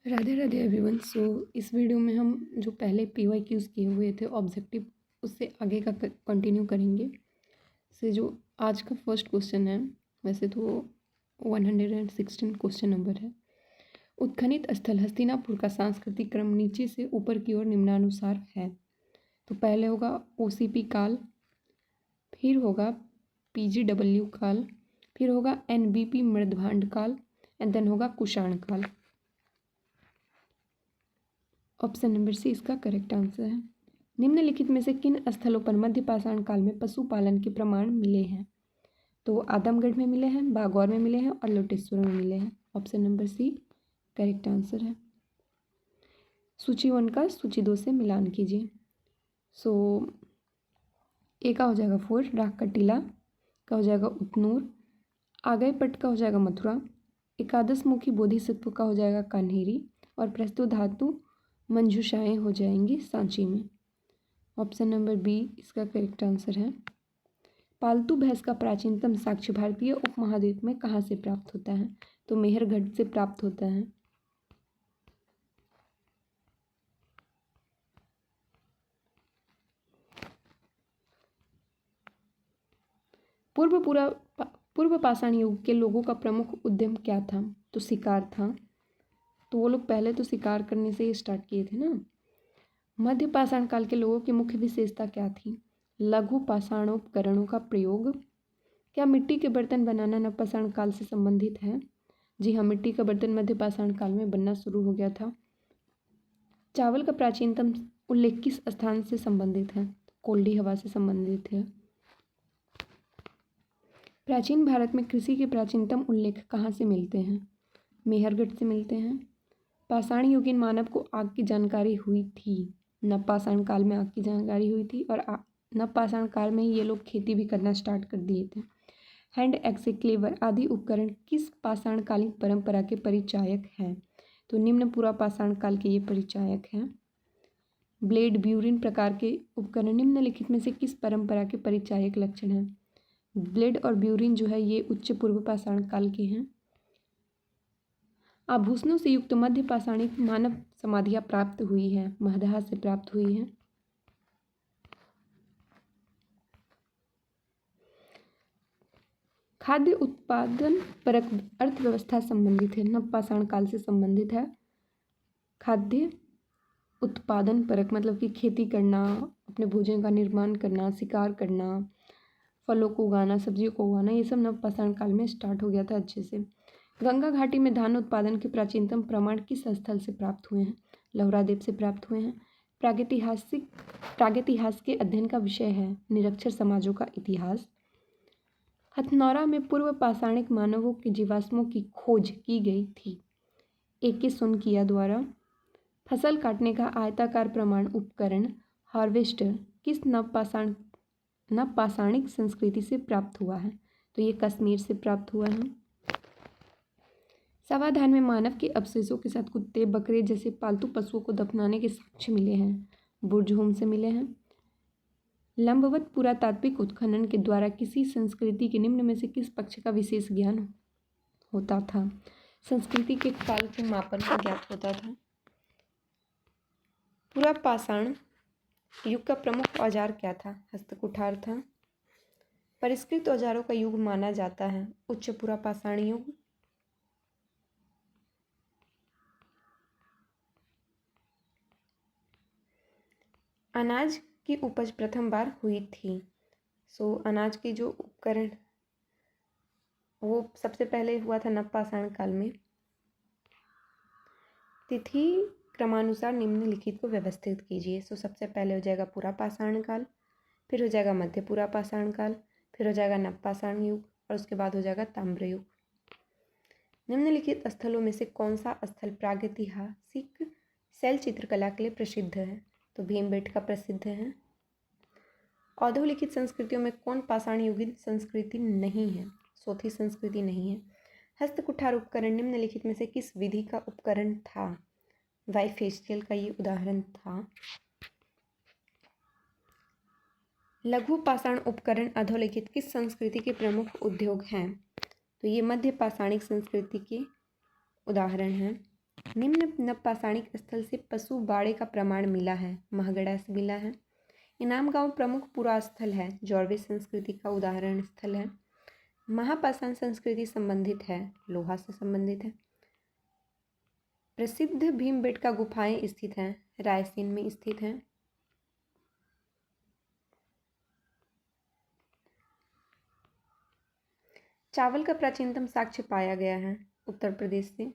Radhe Radhe everyone. सो इस video में हम जो पहले PYQs किए हुए थे ऑब्जेक्टिव, उससे आगे का कंटिन्यू करेंगे। से जो आज का फर्स्ट क्वेश्चन है, वैसे तो 116 क्वेश्चन नंबर है। उत्खनित स्थल हस्तिनापुर का सांस्कृतिक क्रम नीचे से ऊपर की ओर निम्नानुसार है। तो पहले होगा OCP काल, फिर होगा PGW काल, फिर होगा NBP मृदभांड काल, एंड देन होगा कुषाण काल। ऑप्शन नंबर सी इसका करेक्ट आंसर है। निम्नलिखित में से किन स्थलों पर मध्य पाषाण काल में पशुपालन के प्रमाण मिले हैं? तो आदमगढ़ में मिले हैं, बागौर में मिले हैं और लोटेश्वर में मिले हैं। Option number C correct answer है। सूची 1 का सूची 2 से मिलान कीजिए। सो ए का हो जाएगा फोर, राख का टीला का हो जाएगा उतनूर, आगयपट का हो जाएगा मथुरा, एकादश मुखी बोधिसत्व का हो जाएगा कान्हेरी, और प्रस्तुत धातु मंजूषाएँ हो जाएंगी सांची में। ऑप्शन नंबर बी इसका करेक्ट आंसर है। पालतू भैंस का प्राचीनतम साक्ष्य भारतीय उपमहाद्वीप में कहाँ से प्राप्त होता है? तो मेहरगढ़ से प्राप्त होता है। पूर्व पाषाण युग के लोगों का प्रमुख उद्यम क्या था? तो शिकार था। तो वो लोग पहले तो शिकार करने से ही स्टार्ट किए थे ना। मध्य पाषाण काल के लोगों की मुख्य विशेषता क्या थी? लघु पाषाणोपकरणों का प्रयोग। क्या मिट्टी के बर्तन बनाना नवपाषाण काल से संबंधित है? जी हाँ, मिट्टी का बर्तन मध्य पाषाण काल में बनना शुरू हो गया था। चावल का प्राचीनतम उल्लेख किस स्थान से संबंधित है? कोल्डी हवा से संबंधित है। प्राचीन भारत में कृषि के प्राचीनतम उल्लेख कहाँ से मिलते हैं? मेहरगढ़ से मिलते हैं। पाषाण युगीन मानव को आग की जानकारी हुई थी। नवपाषाण काल में आग की जानकारी हुई थी और नवपाषाण काल में ही ये लोग खेती भी करना स्टार्ट कर दिए थे। हैंड एक्से, क्लेवर आदि उपकरण किस पाषाणकालीन परंपरा के परिचायक हैं? तो निम्न पूरा पाषाण काल के ये परिचायक हैं। ब्लेड, ब्यूरिन प्रकार के उपकरण निम्नलिखित में से किस परंपरा के परिचायक लक्षण हैं? ब्लेड और ब्यूरिन जो है ये उच्च पूर्व पाषाण काल के हैं। आभूषणों से युक्त मध्य पाषाणिक मानव समाधियां प्राप्त हुई हैं, महदहा से प्राप्त हुई हैं। खाद्य उत्पादन परक अर्थव्यवस्था संबंधित है, नवपाषाण काल से संबंधित है। खाद्य उत्पादन परक मतलब कि खेती करना, अपने भोजन का निर्माण करना, शिकार करना, फलों को उगाना, सब्जियों को उगाना, ये सब नवपाषाण काल में स्टार्ट हो गया था अच्छे से। गंगा घाटी में धान उत्पादन के प्राचीनतम प्रमाण किस स्थल से प्राप्त हुए हैं? लौरादेव से प्राप्त हुए हैं। प्रागैतिहास के अध्ययन का विषय है निरक्षर समाजों का इतिहास। हथनौरा में पूर्व पाषाणिक मानवों के जीवाश्मों की खोज की गई थी। A.K. सोनकिया द्वारा। फसल काटने का आयताकार प्रमाण उपकरण हार्वेस्टर किस नवपाषाणिक संस्कृति से प्राप्त हुआ है? तो ये कश्मीर से प्राप्त हुआ है। सावाधान में मानव के अवशेषों के साथ कुत्ते, बकरे जैसे पालतू पशुओं को दफनाने के साक्ष्य मिले हैं, बुर्जहोम से मिले हैं। लंबवत पुरातात्विक उत्खनन के द्वारा किसी संस्कृति के निम्न में से किस पक्ष का विशेष ज्ञान होता था? संस्कृति के काल के मापन को ज्ञात होता था। पूरा पाषाण युग का प्रमुख औजार क्या था? हस्तकुठार था। परिष्कृत औजारों का युग माना जाता है उच्च पूरा पाषाण युग। अनाज की उपज प्रथम बार हुई थी। अनाज की जो उपकरण वो सबसे पहले हुआ था नवपाषाण काल में। तिथि क्रमानुसार निम्नलिखित को व्यवस्थित कीजिए। सबसे पहले हो जाएगा पूरा पाषाण काल, फिर हो जाएगा मध्य पूरा पाषाण काल, फिर हो जाएगा नवपाषाण युग और उसके बाद हो जाएगा ताम्र युग। निम्नलिखित स्थलों में से कौन सा स्थल प्रागैतिहासिक शैल चित्रकला के लिए प्रसिद्ध है? तो भीमबेटका प्रसिद्ध है। औधोलिखित संस्कृतियों में कौन पाषाण युगीन संस्कृति नहीं है? सोथी संस्कृति नहीं है। हस्तकुठार उपकरण निम्नलिखित में से किस विधि का उपकरण था? वाइफेस्टियल का ये उदाहरण था। लघु पाषाण उपकरण अधोलिखित किस संस्कृति के प्रमुख उद्योग हैं? तो ये मध्य पाषाणिक संस्कृति के उदाहरण हैं। निम्न नवपाषाणिक स्थल से पशु बाड़े का प्रमाण मिला है। महगड़ा से मिला है। इनाम गांव प्रमुख पुरास्थल है। जॉर्वे संस्कृति का उदाहरण स्थल है। महापाषाण संस्कृति संबंधित है। लोहा से संबंधित है। प्रसिद्ध भीमबेटका गुफाएं स्थित हैं। रायसेन में स्थित हैं। चावल का प्राचीनतम साक्ष्य पाया गया है उत्तर प्रदेश से।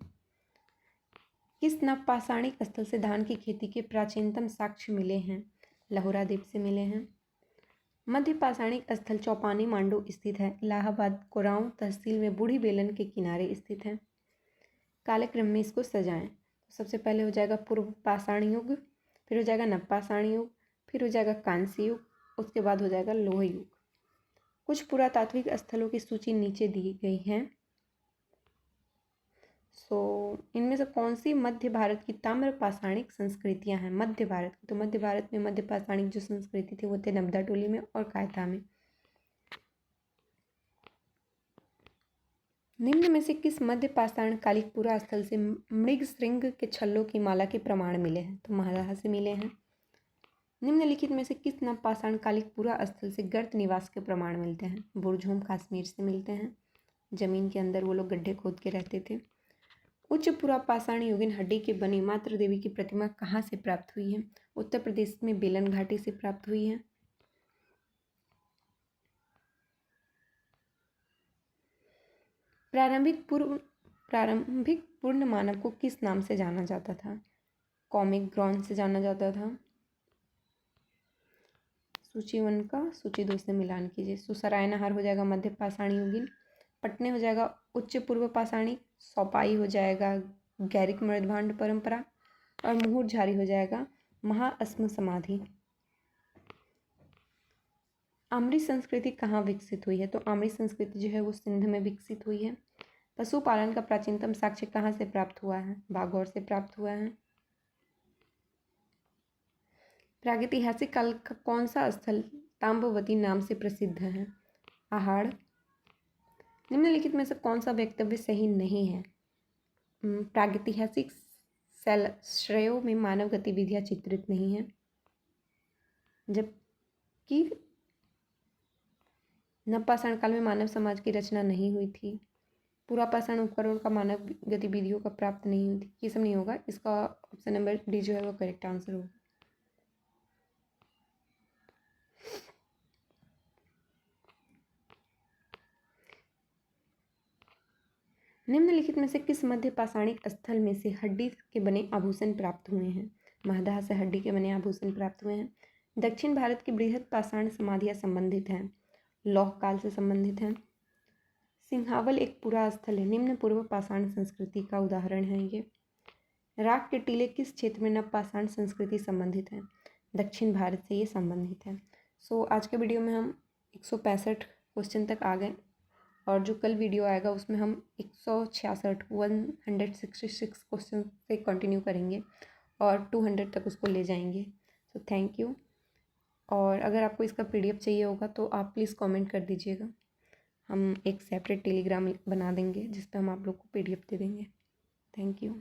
किस नवपाषाणिक स्थल से धान की खेती के प्राचीनतम साक्ष्य मिले हैं? लहोरा द्वीप से मिले हैं। मध्य पाषाणिक स्थल चौपानी मांडू स्थित है। इलाहाबाद कोरांव तहसील में बूढ़ी बेलन के किनारे स्थित है। काले क्रम में इसको सजाएं। तो सबसे पहले हो जाएगा पूर्व पाषाण युग, फिर हो जाएगा नवपाषाण युग, फिर हो जाएगा कांस्य युग, उसके बाद हो जाएगा लोह युग। कुछ पुरातात्विक स्थलों की सूची नीचे दी गई है। इनमें से कौन सी मध्य भारत की ताम्र पाषाणिक संस्कृतियां हैं? मध्य भारत की, तो मध्य भारत में मध्य पाषाणिक जो संस्कृति थी वो थे नबदा टोली में और कायता में। निम्न में से किस मध्य पाषाण कालिक पुरा स्थल से मृग श्रृंग के छल्लों की माला के प्रमाण मिले हैं? तो महाराहा से मिले हैं। निम्नलिखित में से किस नवपाषाण कालिक पुरा स्थल से गर्त निवास के प्रमाण मिलते हैं? बुरझोम कश्मीर से मिलते हैं। जमीन के अंदर वो लोग गड्ढे खोद के रहते थे। उच्च पुरापाषाण युगीन हड्डी की बनी मातृ देवी की प्रतिमा कहाँ से प्राप्त हुई है? उत्तर प्रदेश में बेलन घाटी से प्राप्त हुई है। प्रारंभिक पूर्ण मानव को किस नाम से जाना जाता था? कॉमिक ग्रॉन से जाना जाता था। सूची 1 का सूची 2 से मिलान कीजिए। सुसरायनहार हो जाएगा मध्य पाषाण युगीन। पटने हो जाएगा उच्च पूर्व पाषाणी। सौपाई हो जाएगा गैरिक मृदभांड परंपरा। और मुहूर झारी हो जाएगा महाअश्म समाधि। आम्री संस्कृति कहाँ विकसित हुई है? तो आम्री संस्कृति जो है वो सिंध में विकसित हुई है। पशुपालन का प्राचीनतम साक्ष्य कहाँ से प्राप्त हुआ है? बागौर से प्राप्त हुआ है। प्रागैतिहासिक काल का कौन सा स्थल ताम्बवती नाम से प्रसिद्ध है? आहाड़। निम्नलिखित में से कौन सा वक्तव्य सही नहीं है? प्रागैतिहासिक श्रेयों में मानव गतिविधियां चित्रित नहीं है, जबकि नवपाषाण काल में मानव समाज की रचना नहीं हुई थी। पुरापाषाण उपकरणों का मानव गतिविधियों का प्राप्त नहीं हुई थी। ये सब नहीं होगा। इसका ऑप्शन नंबर डी जो है वो करेक्ट आंसर होगा। निम्नलिखित में से किस मध्य पाषाणिक स्थल में से हड्डी के बने आभूषण प्राप्त हुए हैं? महदाह से हड्डी के बने आभूषण प्राप्त हुए हैं। दक्षिण भारत की बृहद पाषाण समाधियां संबंधित हैं। लौह काल से संबंधित हैं। सिंहावल एक पुरा स्थल है। निम्न पूर्व पाषाण संस्कृति का उदाहरण है ये। राख के टीले किस क्षेत्र में नवपाषाण संस्कृति संबंधित है? दक्षिण भारत से ये संबंधित है। आज के वीडियो में हम 165 क्वेश्चन तक आ गए और जो कल वीडियो आएगा उसमें हम 166 क्वेश्चन से कंटिन्यू करेंगे और 200 तक उसको ले जाएंगे। Thank you. और अगर आपको इसका PDF चाहिए होगा तो आप प्लीज़ कमेंट कर दीजिएगा। हम एक सेपरेट टेलीग्राम बना देंगे जिस पर हम आप लोग को PDF दे देंगे। Thank you.